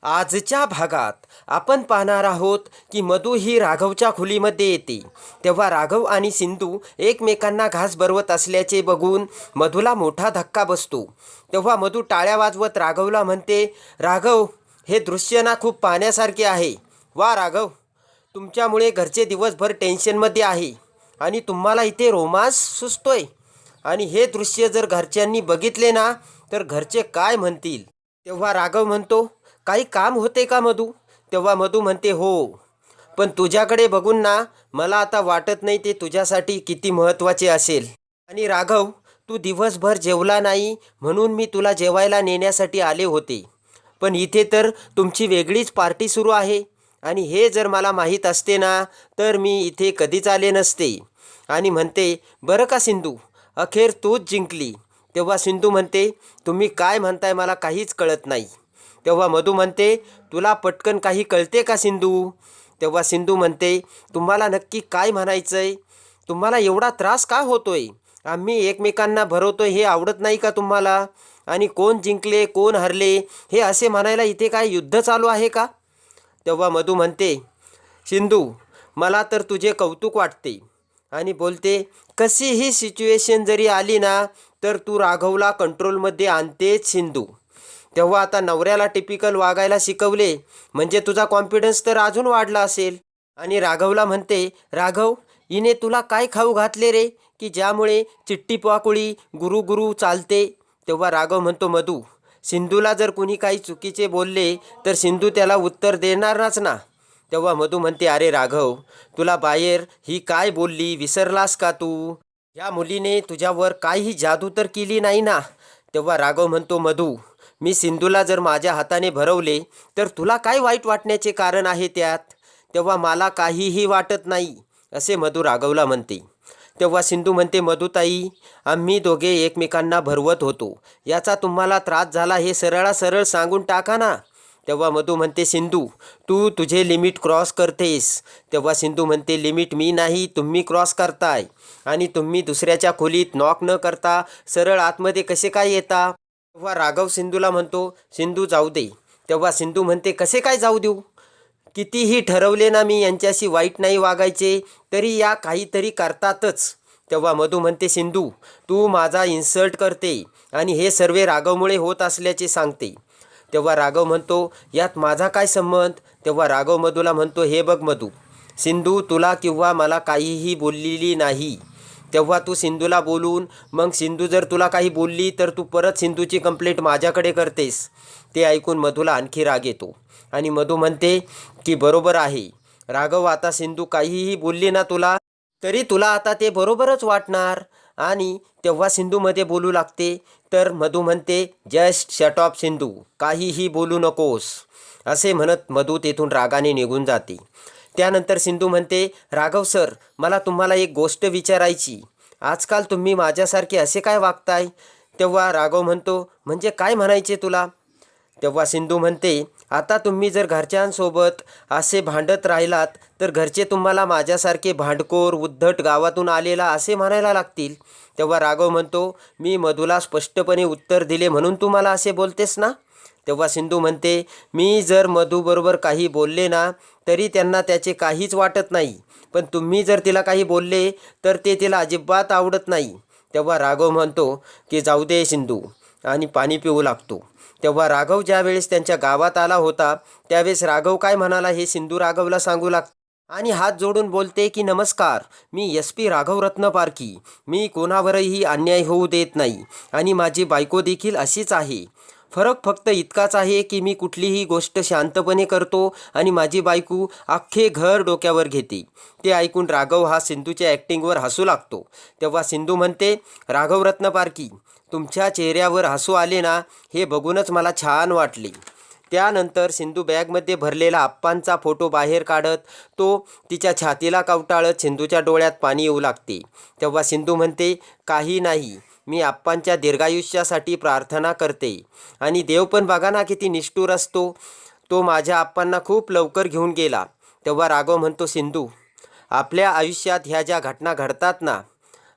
आजच्या भागात आपण पाहणार आहोत की मधू ही राघवच्या खोलीमध्ये येते. तेव्हा राघव आणि सिंधू एकमेकांना घास भरवत असल्याचे बघून मधूला मोठा धक्का बसतो. तेव्हा मधू टाळ्या वाजवत राघवला म्हणते, राघव, हे दृश्य ना खूप पाहण्यासारखे आहे. वा राघव, तुमच्यामुळे घरचे दिवसभर टेन्शनमध्ये आहे आणि तुम्हाला इथे रोमांस सुचतोय. आणि हे दृश्य जर घरच्यांनी बघितले ना तर घरचे काय म्हणतील. तेव्हा राघव म्हणतो, काही काम होते का मधू? तेव्हा मधू म्हणते, हो, पण तुझ्याकडे बघून ना मला आता वाटत नाही ते तुझ्यासाठी किती महत्त्वाचे असेल. आणि राघव, तू दिवसभर जेवला नाही म्हणून मी तुला जेवायला नेण्यासाठी आले होते. पण इथे तर तुमची वेगळीच पार्टी सुरू आहे आणि हे जर मला माहीत असते ना तर मी इथे कधीच आले नसते. आणि म्हणते, बरं का सिंधू, अखेर तूच जिंकली. तेव्हा सिंधू म्हणते, तुम्ही काय म्हणताय मला काहीच कळत नाही. तेव्हा मधू म्हणते, तुला पटकन काही कळते का सिंधू? तेव्हा सिंधू म्हणते, तुम्हाला नक्की काय म्हणायचं आहे? तुम्हाला एवढा त्रास का होतोय? आम्ही एकमेकांना भरवतोय हे आवडत नाही का तुम्हाला? आणि कोण जिंकले कोण हरले हे असे म्हणायला इथे काय युद्ध चालू आहे का? तेव्हा मधू म्हणते, सिंधू, मला तर तुझे कौतुक वाटते. आणि बोलते, कशीही सिच्युएशन जरी आली ना तर तू राघवला कंट्रोलमध्ये आणतेच सिंधू. तेव्हा आता नवऱ्याला टिपिकल वागायला शिकवले म्हणजे तुझा कॉन्फिडन्स तर अजून वाढला असेल. आणि राघवला म्हणते, राघव, हिने तुला काय खाऊ घातले रे की ज्यामुळे चिट्टी पाकुळी गुरु गुरु चालते? तेव्हा राघव म्हणतो, मधू, सिंधूला जर कुणी काही चुकीचे बोलले तर सिंधू त्याला उत्तर देणारच ना. तेव्हा मधू म्हणते, अरे राघव, तुला बाहेर ही काय बोलली विसरलास का तू? या मुलीने तुझ्यावर काहीही जादू तर केली नाही ना. तेव्हा राघव म्हणतो, मधू, मी सिंधूला जर माझ्या हाताने भरवले तर तुला काय वाईट वाटण्याचे कारण आहे त्यात? तेव्हा मला काहीही वाटत नाही, असे मधू राघवला म्हणते. तेव्हा सिंधू म्हणते, मधुताई, आम्ही दोघे एकमेकांना भरवत होतो, याचा तुम्हाला त्रास झाला हे सरळ सांगून टाका ना. तेव्हा मधू म्हणते, सिंधू, तू तुझे लिमिट क्रॉस करतेस. तेव्हा सिंधू म्हणते, लिमिट मी नाही, तुम्ही क्रॉस करताय. आणि तुम्ही दुसऱ्याच्या खोलीत नॉक न करता सरळ आतमध्ये कसे काय येता? तेव्हा राघव सिंधूला म्हणतो, सिंधू जाऊ दे. तेव्हा सिंधू म्हणते, कसे काय जाऊ देऊ? कितीही ठरवले ना मी यांच्याशी वाईट नाही वागायचे तरी या काहीतरी करतातच. तेव्हा मधू म्हणते, सिंधू, तू माझा इन्सल्ट करते आणि हे सर्व राघवमुळे होत असल्याचे सांगते. तेव्हा राघव म्हणतो, यात माझा काय संबंध? तेव्हा राघव मधूला म्हणतो, हे बघ मधू, सिंधू तुला किंवा मला काहीही बोललेली नाही. तेव्हा तू सिंधूला बोलून मग सिंधू जर तुला काही बोलली तर तू परत सिंधूची कंप्लेंट माझ्याकडे करतेस. ते ऐकून मधूला आणखी राग येतो आणि मधू म्हणते की बरोबर आहे राघव, आता सिंधू काहीही बोलली ना तुला तरी तुला आता ते बरोबरच वाटणार. आणि तेव्हा सिंधूमध्ये बोलू लागते. तर मधू म्हणते, जस्ट शट ऑफ सिंधू, काहीही बोलू नकोस, असे म्हणत मधू तेथून रागाने निघून जाते. त्यानंतर सिंधू म्हणते, राघव सर, मला तुम्हाला एक गोष्ट विचारायची. आजकाल तुम्ही माझ्यासारखे असे काय वागताय? तेव्हा राघव म्हणतो, म्हणजे काय म्हणायचे तुला? तेव्हा सिंधू म्हणते, आता तुम्ही जर घरच्यांसोबत असे भांडत राहिलात तर घरचे तुम्हाला माझ्यासारखे भांडखोर उद्धट गावातून आलेला असे म्हणायला लागतील. तेव्हा राघव म्हणतो, मी मधूला स्पष्टपणे उत्तर दिले म्हणून तू मला असे बोलतेस ना. तेव्हा सिंधू म्हणते, मी जर मधूबरोबर काही बोलले ना तरी त्यांना त्याचे काहीच वाटत नाही, पण तुम्ही जर तिला काही बोलले तर ते तिला अजिबात आवडत नाही. तेव्हा राघव म्हणतो की जाऊ दे सिंधू, आणि पाणी पिऊ लागतो. तेव्हा राघव ज्यावेळेस त्यांच्या गावात आला होता त्यावेळेस राघव काय म्हणाला हे सिंधू राघवला सांगू लागते आणि हात जोडून बोलते की नमस्कार, मी SP राघव रत्न पारखी. मी कोणावरही अन्याय होऊ देत नाही आणि माझी बायको देखील अशीच आहे. फरक फक्त इतकाच आहे की मी कुठलीही गोष्ट शांतपणे करतो आणि माझी बायको अख्खे घर डोक्यावर घेते. ते ऐकून राघव हा सिंधूच्या ॲक्टिंगवर हसू लागतो. तेव्हा सिंधू म्हणते, राघव रत्न पारखी, तुमच्या चेहऱ्यावर हसू आले ना हे बघूनच मला छान वाटले. त्यानंतर सिंधू बॅगमध्ये भरलेला आप्पांचा फोटो बाहेर काढत तो तिच्या छातीला कवटाळत सिंधूच्या डोळ्यात पाणी येऊ लागते. तेव्हा सिंधू म्हणते, काही नाही, मी आप्पांच्या दीर्घायुष्यासाठी प्रार्थना करते. आणि देव पण बघा ना किती निष्ठुर असतो, तो माझ्या आप्पांना खूप लवकर घेऊन गेला. तेव्हा राघव म्हणतो, सिंधू, आपल्या आयुष्यात ह्या ज्या घटना घडतात ना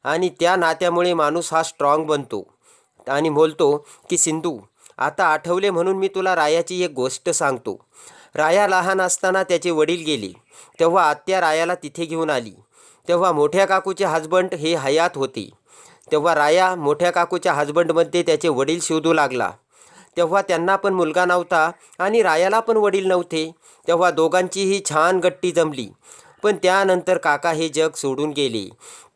आणि त्या नात्यामुळे माणूस हा स्ट्रॉंग बनतो. आणि बोलतो की सिंधू, आता आठवले म्हणून मी तुला रायाची एक गोष्ट सांगतो. राया लहान असताना त्याचे वडील गेले, तेव्हा आत्या रायाला तिथे घेऊन आली. तेव्हा मोठ्या काकूचे हजबंड हे हयात होते. तेव्हा राया मोठ्या काकूच्या हजबंडमध्ये त्याचे वडील शोधू लागला. तेव्हा त्यांना पण मुलगा नव्हता आणि रायाला पण वडील नव्हते. तेव्हा दोघांचीही छान गट्टी जमली. पण त्यानंतर काका हे जग सोडून गेले.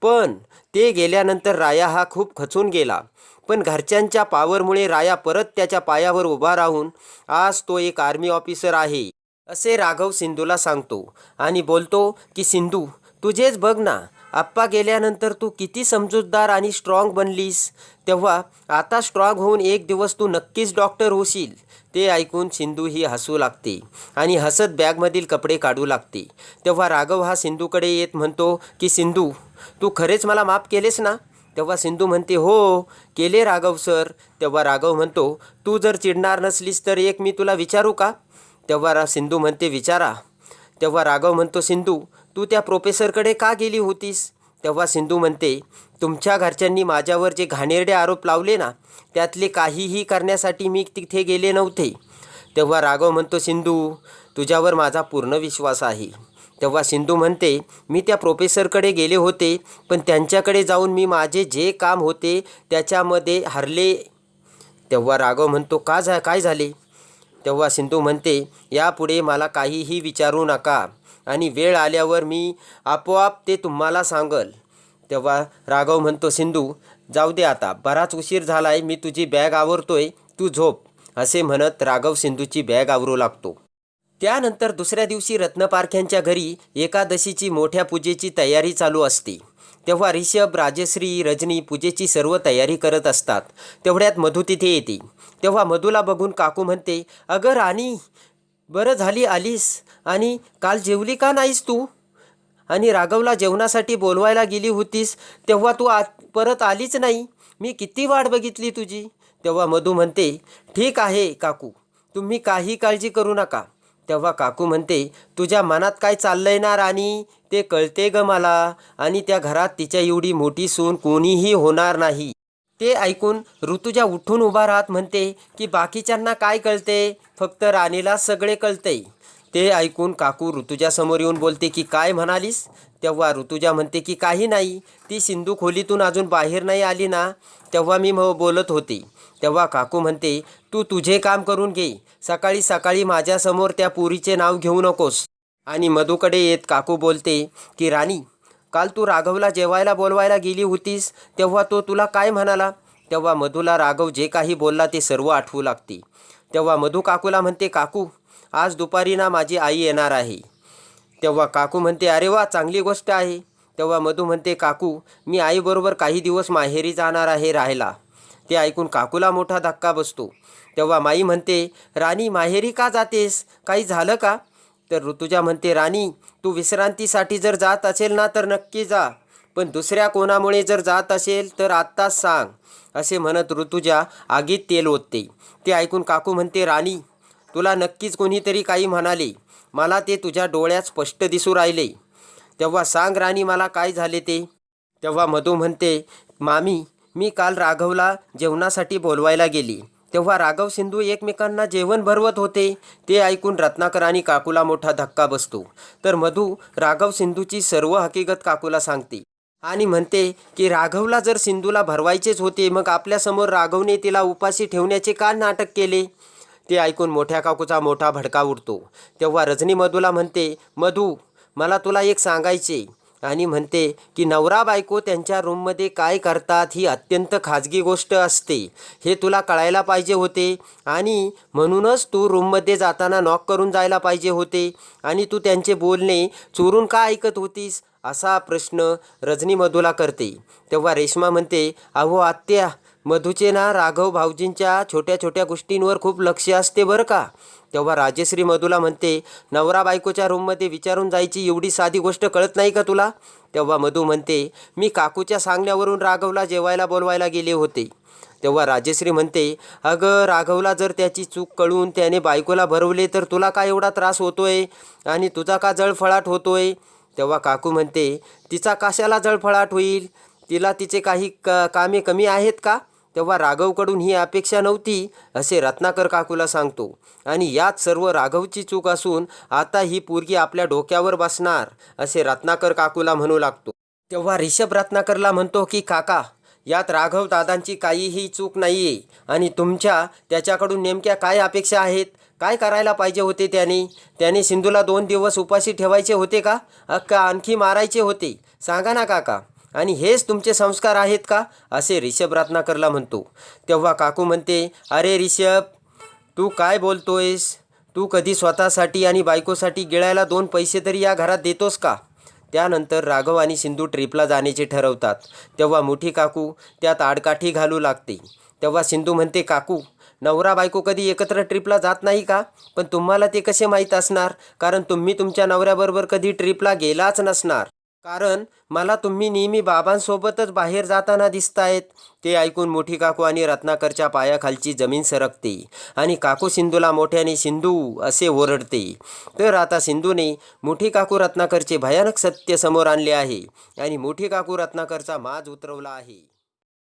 पण ते गेल्यानंतर राया हा खूप खचून गेला. पण घरच्यांच्या पावरमुळे राया परत त्याच्या पायावर उभा राहून आज तो एक आर्मी ऑफिसर आहे, असे राघव सिंधूला सांगतो आणि बोलतो की सिंधू, तुझेच बघ ना, आप्पा गेल्यानंतर तू किती समजूतदार आणि स्ट्रॉंग बनलीस. तेव्हा आता स्ट्रॉंग होऊन एक दिवस तू नक्कीच डॉक्टर होशील. ते ऐकून सिंधू ही हसू लागते आणि हसत बॅगमधील कपडे काढू लागते. तेव्हा राघव हा सिंधूकडे येत म्हणतो की सिंधू, तू खरेच मला माफ केलेस ना. तेव्हा सिंधू म्हणते हो केले राघव सर. तेव्हा राघव म्हणतो तू जर चिडणार नसलीस तर एक मी तुला विचारू का. तेव्हा सिंधू म्हणते विचारा. तेव्हा राघव म्हणतो सिंधू, तू त्या प्रोफेसरकडे का गेली होतीस. तेव्हा सिंधू म्हणते तुमच्या घरच्यांनी माझ्यावर जे घाणेरडे आरोप लावले ना, त्यातले काहीही करण्यासाठी मी तिथे गेले नव्हते. तेव्हा राघव म्हणतो सिंधू, तुझ्यावर माझा पूर्ण विश्वास आहे. तेव्हा सिंधू म्हणते मी त्या प्रोफेसरकडे गेले होते, पण त्यांच्याकडे जाऊन मी माझे जे काम होते त्याच्यामध्ये हरले. तेव्हा राघव म्हणतो काय झाले. तेव्हा सिंधू म्हणते यापुढे मला काहीही विचारू नका आणि वेळ आल्यावर मी आपोआप ते तुम्हाला सांगल. तेव्हा राघव म्हणतो सिंधू, जाऊ दे आता, बराच उशीर झालाय, मी तुझी बॅग आवरतोय, तू झोप, असे म्हणत राघव सिंधूची बॅग आवरू लागतो. त्यानंतर दुसऱ्या दिवशी रत्नपारख्यांच्या घरी एकादशीची मोठ्या पूजेची तयारी चालू असते. तेव्हा ऋषभ, राजश्री, रजनी पूजेची सर्व तयारी करत असतात. तेवढ्यात मधू तिथे येते. तेव्हा मधूला बघून काकू म्हणते, अगं राणी, बरं झाली आलीस. आणि काल जेवली का नाहीस तू. आणि राघवला जेवणासाठी बोलवायला गेली होतीस तेव्हा तू परत आलीच नाही. मी किती वाट बघितली तुझी. तेव्हा मधू म्हणते ठीक आहे काकू, तुम्ही काही काळजी करू नका. तेव्हा काकू म्हणते तुझ्या मनात काय चाललंय ना राणी, ते कळते ग मला. आणि त्या घरात तिच्या एवढी मोठी सून कोणीही होणार नाही. ते ऐकून ऋतुजा उठून उभा राहत म्हणते की बाकीच्यांना काय कळते, फक्त राणीला सगळे कळते. ते ऐकून काकू ऋतुजासमोर येऊन बोलते की काय म्हणालीस. तेव्हा ऋतुजा म्हणते की काही नाही, ती सिंधू खोलीतून अजून बाहेर नाही आली ना, तेव्हा मी बोलत होते. तेव्हा काकू म्हणते तू तुझे काम करून घे, सकाळी सकाळी माझ्यासमोर त्या पुरीचे नाव घेऊ नकोस. आणि मधूकडे येत काकू बोलते की राणी, काल तू राघवला जेवायला बोलवायला गेली होतीस तेव्हा तो तुला काय म्हणाला. तेव्हा मधूला राघव जे काही बोलला ते सर्व आठवू लागते. तेव्हा मधू काकूला म्हणते काकू, आज दुपारी ना माझी आई येणार आहे. तेव्हा काकू म्हणते अरे वा, चांगली गोष्ट आहे. तेव्हा मधू म्हणते काकू, मी आईबरोबर काही दिवस माहेरी जाणार आहे राहायला. ते ऐकून काकूला मोठा धक्का बसतो. तेव्हा माई म्हणते राणी, माहेरी का जातेस, काही झालं का. तर ऋतुजा म्हणते राणी, तू विश्रांतीसाठी जर जात असेल ना तर नक्की जा, पण दुसऱ्या कोणामुळे जर जात असेल तर आत्ताच सांग, असे म्हणत ऋतुजा आगीत तेल ओतते. ते ऐकून काकू म्हणते राणी, तुला नक्कीच कोणीतरी काही म्हणाले, मला ते तुझ्या डोळ्यात स्पष्ट दिसू राहिले. तेव्हा सांग राणी मला काय झाले ते. तेव्हा मधू म्हणते मामी, मी काल राघवला जेवणासाठी बोलवायला गेली तेव्हा राघव सिंधू एकमेकांना जेवण भरवत होते. ते ऐकून रत्नाकर आणि काकूला मोठा धक्का बसतो. तर मधू राघव सिंधूची सर्व हकीकत काकूला सांगते आणि म्हणते की राघवला जर सिंधूला भरवायचेच होते मग आपल्यासमोर राघवने तिला उपाशी ठेवण्याचे का नाटक केले. ते ऐकून मोठ्या काकूचा मोठा भडका उडतो. तेव्हा रजनी मधूला म्हणते मधू, मला तुला एक सांगायचे. आणि म्हणते की नवरा बायको त्यांच्या रूममध्ये काय करतात ही अत्यंत खाजगी गोष्ट असते, हे तुला कळायला पाहिजे होते. आणि म्हणूनच तू रूममध्ये जाताना नॉक करून जायला पाहिजे होते आणि तू त्यांचे बोलणे चोरून का ऐकत होतीस, असा प्रश्न रजनी मधूला करते. तेव्हा रेश्मा म्हणते अहो आत्या, मधूचे ना राघव भाऊजींच्या छोट्या छोट्या गोष्टींवर खूप लक्ष असते बरं का. तेव्हा राजश्री मधूला म्हणते नवरा बायकोच्या रूममध्ये विचारून जायची एवढी साधी गोष्ट कळत नाही का तुला. तेव्हा मधू म्हणते मी काकूच्या सांगण्यावरून राघवला जेवायला बोलवायला गेले होते. तेव्हा राजश्री म्हणते अगं राघवला जर त्याची चूक कळून त्याने बायकोला भरवले तर तुला का एवढा त्रास होतोय आणि तुझा का जळफळाट होतोय. तेव्हा काकू म्हणते तिचा कशाला जळफळाट होईल, तिला तिचे काही कामे कमी आहेत का. तेव्हा राघवकडून ही अपेक्षा नव्हती असे रत्नाकर काकूला सांगतो. आणि यात सर्व राघवची चूक असून आता ही पोरगी आपल्या डोक्यावर बसणार असे रत्नाकर काकूला म्हणू लागतो. तेव्हा रिषभ रत्नाकरला म्हणतो की काका, यात राघव दादांची काहीही चूक नाही आहे आणि तुमच्या त्याच्याकडून नेमक्या काय अपेक्षा आहेत? काय करायला पाहिजे होते त्याने सिंधूला 2 दिवस उपाशी ठेवायचे होते का आणखी मारायचे होते? सांगा ना काका. आणि हेच तुमचे संस्कार आहेत का असे रिषभ रत्नाकरला म्हणतो. तेव्हा काकू म्हणते, अरे रिषभ, तू काय बोलतोयस? तू कधी स्वतःसाठी आणि बायकोसाठी गिळायला 2 पैसे तरी या घरात देतोस का? त्यानंतर राघव आणि सिंधू ट्रिपला जाण्याचे ठरवतात. तेव्हा मोठी काकू त्यात आडकाठी घालू लागते. तेव्हा सिंधू म्हणते, काकू, नवरा बायको कधी एकत्र ट्रिपला जात नाही का? पण तुम्हाला ते कसे माहीत असणार? कारण तुम्ही तुमच्या नवऱ्याबरोबर कधी ट्रिपला गेलाच नसणार. कारण मला तुम्ही नेहमी बाबांसोबतच बाहेर जाताना दिसतायत. ते ऐकून मोठी काकू आणि रत्नाकरच्या पायाखालची जमीन सरकते आणि काकू सिंधूला मोठ्याने सिंधू असे ओरडते. तर आता सिंधूने मोठी काकू रत्नाकरचे भयानक सत्य समोर आणले आहे आणि मोठी काकू रत्नाकरचा माज उतरवला आहे.